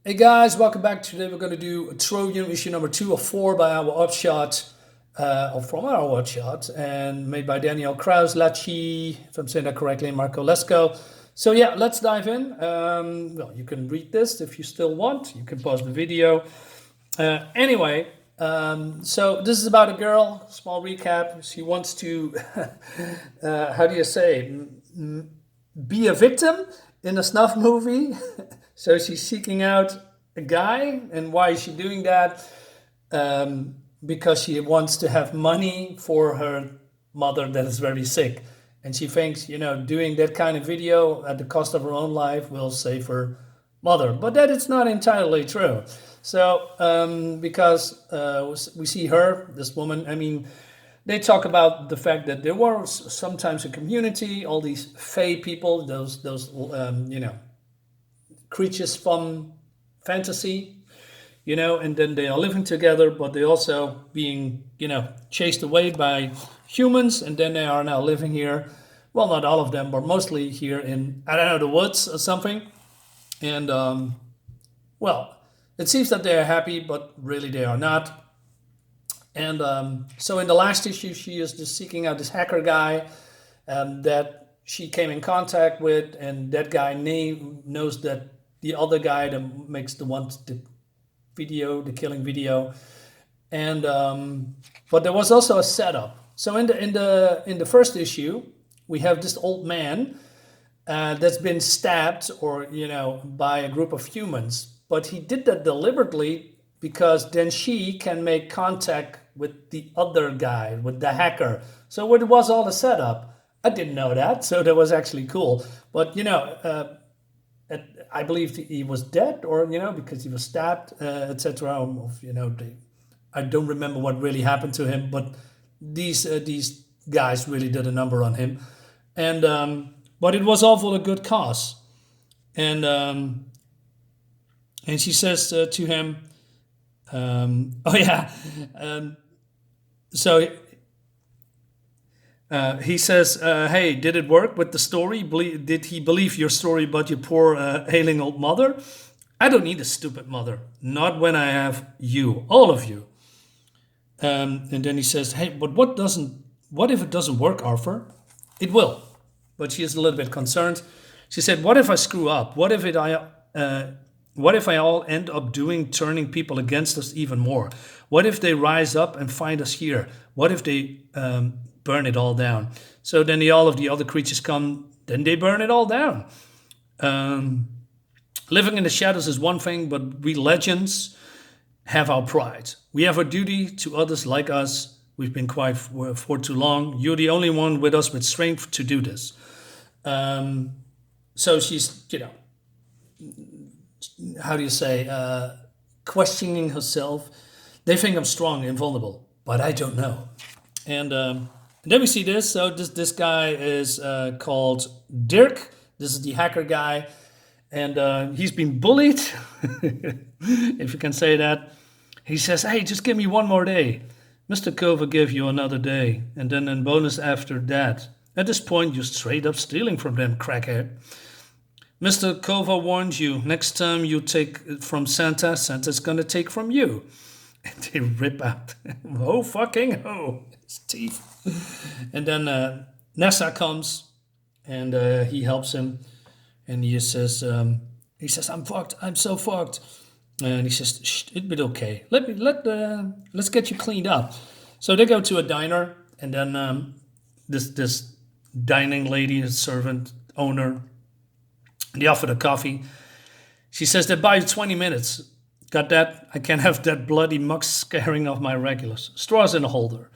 Hey guys, welcome back. Today we're going to do a Trojan issue number 2 of 4 by our upshot, or from our upshot, and made by Daniel Kraus, Laci, if I'm saying that correctly, and Marco Lesko. So yeah, let's dive in. Well, you can read this if you still want. You can pause the video. Anyway, so this is about a girl. Small recap. She wants to, how do you say, be a victim in a snuff movie. So she's seeking out a guy, and why is she doing that? Because she wants to have money for her mother that is very sick. And she thinks, doing that kind of video at the cost of her own life will save her mother. But that is not entirely true. So, because we see her, this woman, they talk about the fact that there was sometimes a community, all these fae people, those creatures from fantasy, and then they are living together, but they're also being, chased away by humans, and then they are now living here. Well, not all of them, but mostly here in, I don't know, the woods or something. And, well, it seems that they are happy, but really they are not. And so in the last issue, she is just seeking out this hacker guy that she came in contact with, and that guy knows that the other guy that makes the killing video, and but there was also a setup. So in the first issue, we have this old man that's been stabbed, or by a group of humans, but he did that deliberately because then she can make contact with the other guy, with the hacker. So it was all a setup. I didn't know that, so that was actually cool. But I believe he was dead, or because he was stabbed, etc. I don't remember what really happened to him, but these guys really did a number on him, and but it was all for a good cause, and she says to him, oh yeah, so. He says, hey, did it work with the story? Did he believe your story about your poor ailing old mother? I don't need a stupid mother. Not when I have you, all of you. And then he says, hey, but what if it doesn't work, Arthur? It will. But she is a little bit concerned. She said, what if I screw up? What if I all end up turning people against us even more? What if they rise up and find us here? What if they burn it all down? So then all of the other creatures come, then they burn it all down. Living in the shadows is one thing, but we legends have our pride. We have a duty to others like us. We've been quiet for too long. You're the only one with us with strength to do this. So she's, how do you say, questioning herself. They think I'm strong and invulnerable, but I don't know. And then we see this. So this guy is called Dirk. This is the hacker guy, and he's been bullied, if you can say that. He says, hey, just give me one more day. Mr. Kova give you another day, and then in bonus after that. At this point, you're straight up stealing from them, crackhead. Mr. Kova warns you, next time you take from Santa, Santa's gonna take from you. And they rip out, oh fucking ho, his teeth. And then Nessa comes, and he helps him, and he says, I'm fucked, I'm so fucked. And he says, shh, it'll be okay. Let's get you cleaned up. So they go to a diner, and then this dining lady, servant, owner, they offer the coffee. She says, they buy you 20 minutes. Got that? I can't have that bloody muck scaring off my regulars. Straws in a holder.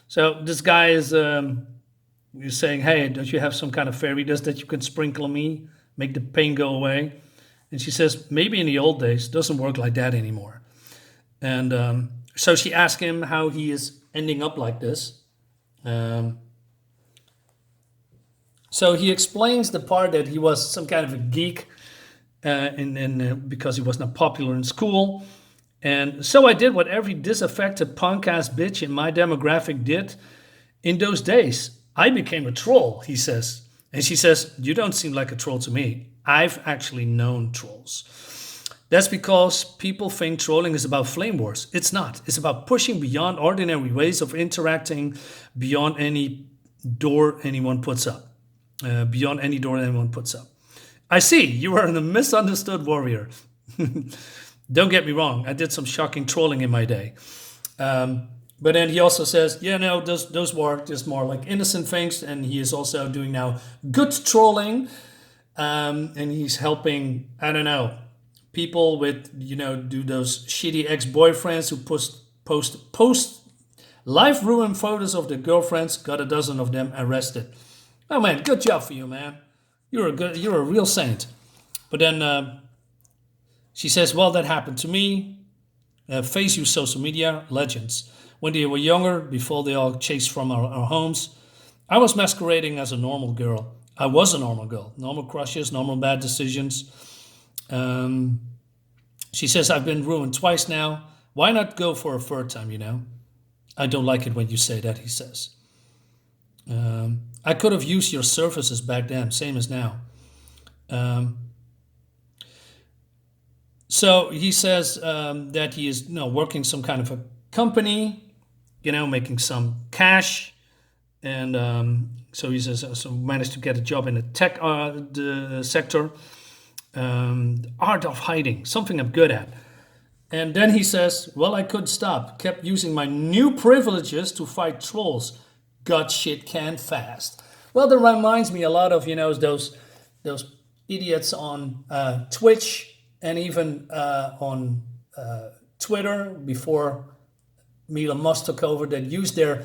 So this guy is saying, hey, don't you have some kind of fairy dust that you can sprinkle on me, make the pain go away? And she says, maybe in the old days, doesn't work like that anymore. And so she asks him how he is ending up like this. So he explains the part that he was some kind of a geek, because he was not popular in school. And so I did what every disaffected punk-ass bitch in my demographic did in those days. I became a troll, he says. And she says, you don't seem like a troll to me. I've actually known trolls. That's because people think trolling is about flame wars. It's not. It's about pushing beyond ordinary ways of interacting, beyond any door anyone puts up. Beyond any door anyone puts up. I see, you are a misunderstood warrior. Don't get me wrong, I did some shocking trolling in my day. But then he also says, yeah, no, those were just more like innocent things. And he is also doing now good trolling. And he's helping, I don't know, people with, do those shitty ex-boyfriends who post life ruin photos of their girlfriends. Got a dozen of them arrested. Oh man, good job for you, man. You're a real saint. But then she says, well, that happened to me. Face use social media legends. When they were younger, before they all chased from our homes, I was masquerading as a normal girl. I was a normal girl. Normal crushes, normal bad decisions. She says, I've been ruined twice now. Why not go for a third time, I don't like it when you say that, he says. I could have used your services back then, same as now. So he says that he is working some kind of a company, making some cash. And so he says, so managed to get a job in the tech sector. The art of hiding, something I'm good at. And then he says, well, I could stop. Kept using my new privileges to fight trolls. Got shit canned fast. Well, that reminds me a lot of, those idiots on Twitch and even on Twitter before Elon Musk took over, that used their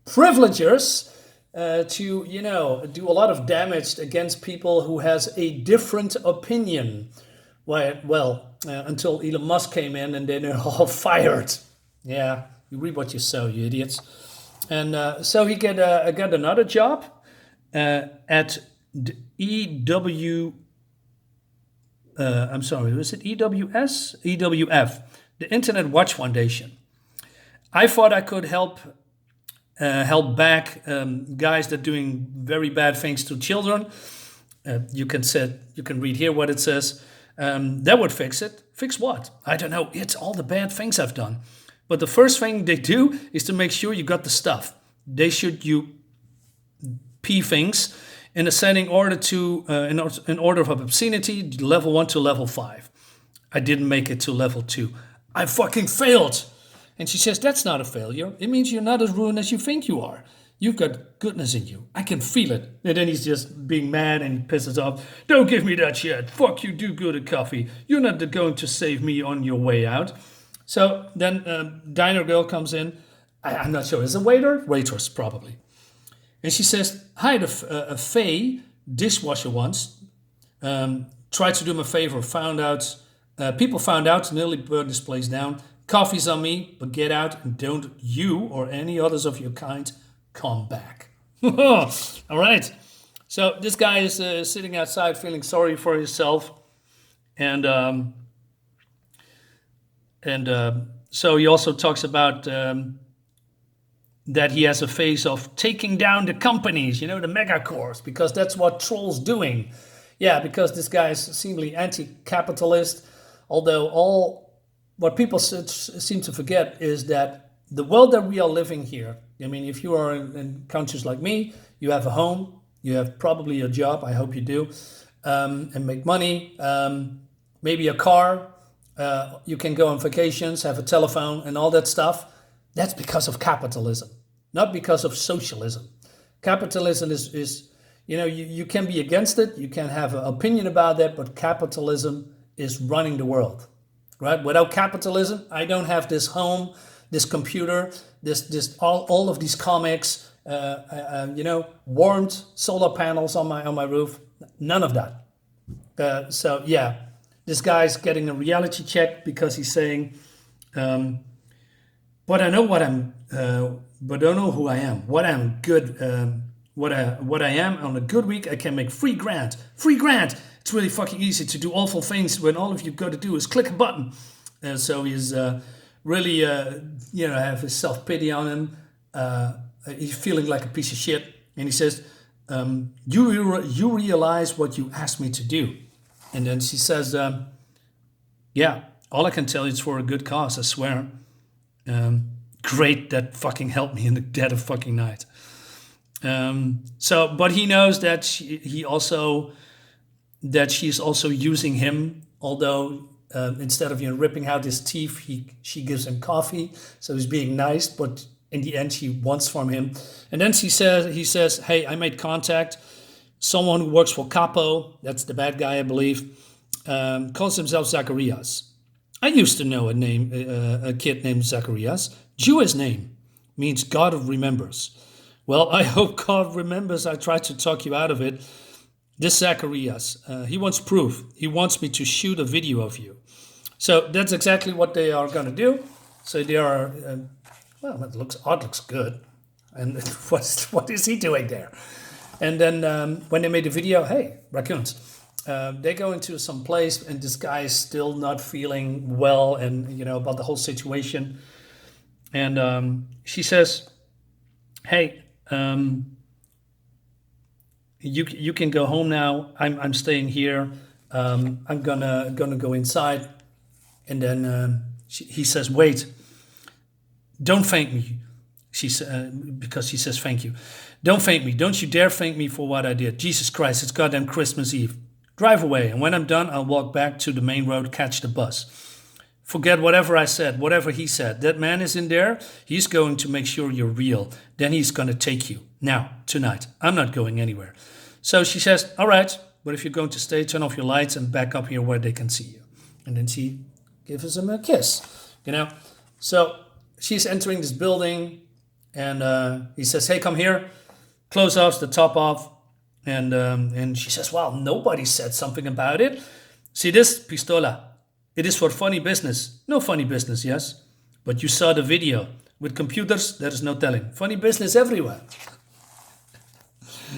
privileges to, do a lot of damage against people who has a different opinion. Until Elon Musk came in and then they're all fired. Yeah, you read what you sow, you idiots. And so he got another job at the was it EWS? EWF, the Internet Watch Foundation. I thought I could help back guys that are doing very bad things to children. You can read here what it says. That would fix it. Fix what? I don't know. It's all the bad things I've done. But the first thing they do is to make sure you got the stuff. They should you P things in ascending order to in order of obscenity, level 1 to level 5. I didn't make it to level 2. I fucking failed. And she says, that's not a failure. It means you're not as ruined as you think you are. You've got goodness in you. I can feel it. And then he's just being mad and pisses off. Don't give me that shit. Fuck you, do good at coffee. You're not going to save me on your way out. So then diner girl comes in. I'm not sure. Is it a waiter? Waitress, probably. And she says, I had a Faye dishwasher once. Tried to do me a favor. People found out, nearly burned this place down. Coffee's on me, but get out and don't you or any others of your kind come back. All right. So this guy is sitting outside feeling sorry for himself. And so he also talks about that he has a phase of taking down the companies, the megacorps, because that's what trolls doing. Yeah, because this guy is seemingly anti-capitalist, although what people seem to forget is that the world that we are living here, if you are in countries like me, you have a home, you have probably a job, I hope you do, and make money, maybe a car, you can go on vacations, have a telephone and all that stuff. That's because of capitalism, not because of socialism. Capitalism is you can be against it, you can have an opinion about that, but capitalism is running the world. Right? Without capitalism, I don't have this home, this computer, this all of these comics, warmed solar panels on my roof. None of that. So yeah, this guy's getting a reality check because he's saying, but I know what I'm, but I don't know who I am. What I'm good, what I am on a good week, I can make $3,000. $3,000. It's really fucking easy to do awful things when all of you got to do is click a button. So he's really, have his self-pity on him. He's feeling like a piece of shit. And he says, you realize what you asked me to do. And then she says, Yeah, all I can tell you is for a good cause, I swear. Great, that fucking helped me in the dead of fucking night. But he knows that she's also using him. Although instead of ripping out his teeth, she gives him coffee. So he's being nice, but in the end, she wants from him. And then he says, "Hey, I made contact. Someone who works for Capo, that's the bad guy, I believe, calls himself Zacharias. I used to know a kid named Zacharias. Jewish name, means God remembers. Well, I hope God remembers. I tried to talk you out of it. This Zacharias, he wants proof. He wants me to shoot a video of you." So that's exactly what they are going to do. So they are, well, it looks good. And what is he doing there? And then when they made the video, hey, raccoons, they go into some place and this guy is still not feeling well and, about the whole situation. And she says, "Hey, you can go home now. I'm staying here. I'm gonna go inside." And then he says, "Wait, don't thank me." Because she says, "Thank you. Don't thank me. Don't you dare thank me for what I did. Jesus Christ, it's goddamn Christmas Eve. Drive away, and when I'm done, I'll walk back to the main road, catch the bus. Forget whatever I said, whatever he said. That man is in there. He's going to make sure you're real. Then he's going to take you. Now, tonight. I'm not going anywhere." So she says, "All right, but if you're going to stay, turn off your lights and back up here where they can see you." And then she gives him a kiss, So she's entering this building, and he says, "Hey, come here." Clothes off, the top off. And she says, "Well, nobody said something about it. See this pistola? It is for funny business. No funny business, yes? But you saw the video. With computers, there is no telling. Funny business everywhere."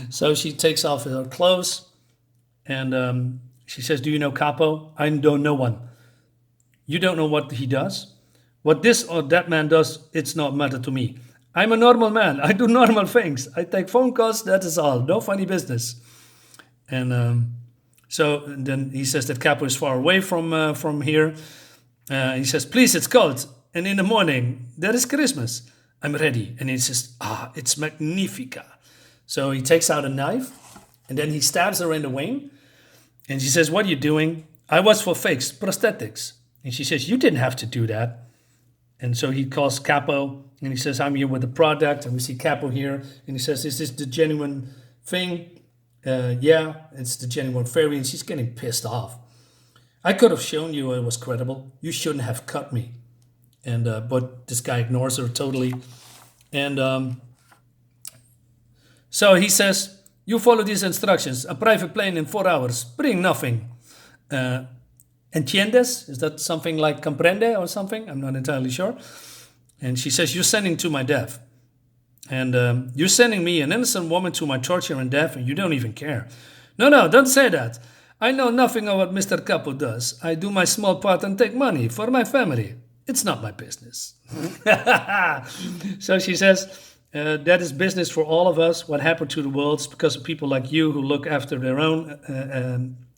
So she takes off her clothes, and she says, "Do you know Capo? I don't know one." "You don't know what he does? What this or that man does, it's not matter to me. I'm a normal man. I do normal things. I take phone calls, that is all. No funny business." And so then he says that Capo is far away from here. He says, "Please, it's cold. And in the morning, there is Christmas. I'm ready." And he says, "It's magnifica." So he takes out a knife, and then he stabs her in the wing. And she says, "What are you doing?" "I was for fakes, prosthetics." And she says, "You didn't have to do that." And so he calls Capo, and he says, "I'm here with the product." And we see Capo here, and he says, "Is this the genuine thing?" "Yeah, it's the genuine fairy." And she's getting pissed off. "I could have shown you it was credible. You shouldn't have cut me." And but this guy ignores her totally. And so he says, "You follow these instructions. A private plane in 4 hours. Bring nothing. Entiendes? Is that something like comprende or something? I'm not entirely sure." And she says, "You're sending to my death. And you're sending me, an innocent woman, to my torture and death, and you don't even care." No, don't say that. I know nothing of what Mr. Capo does. I do my small part and take money for my family. It's not my business." So she says, "That is business for all of us. What happened to the world is because of people like you who look after their own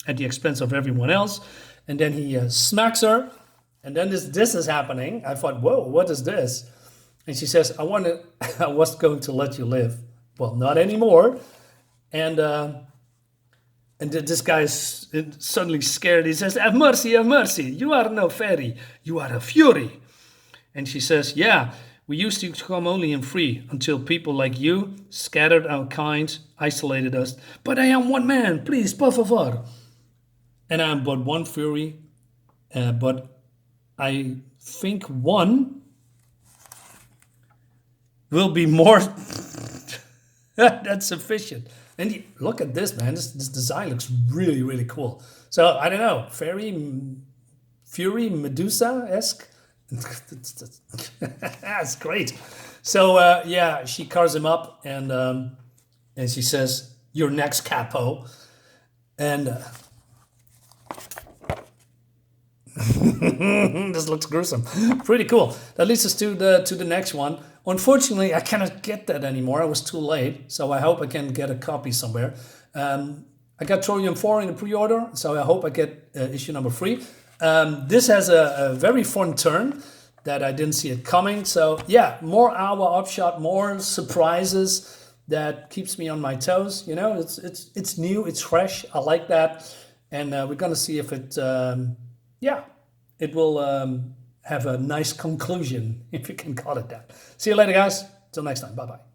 at the expense of everyone else." And then he smacks her. And then this is happening. I thought, whoa, what is this? And she says, I was going to let you live. Well, not anymore. And this guy is suddenly scared. He says, have mercy, have mercy. You are no fairy. You are a fury." And she says, "Yeah, we used to come only in three until people like you scattered our kind, isolated us. But I am one man, please, por favor. And I am but one fury, but I think one will be more that's sufficient." And look at this, man. This design looks really, really cool. So, I don't know, Fury, Medusa-esque? That's great. So, yeah, she cars him up, and she says, "You're next, Capo." And this looks gruesome. Pretty cool. That leads us to the next one. Unfortunately, I cannot get that anymore. I was too late, so I hope I can get a copy somewhere. I got Trojan 4 in the pre-order, so I hope I get issue number 3. This has a very fun turn that I didn't see it coming. So yeah, more hour upshot, more surprises that keeps me on my toes. You know, it's new, it's fresh. I like that, and we're gonna see if it, yeah, it will have a nice conclusion, if you can call it that. See you later, guys. Till next time. Bye bye.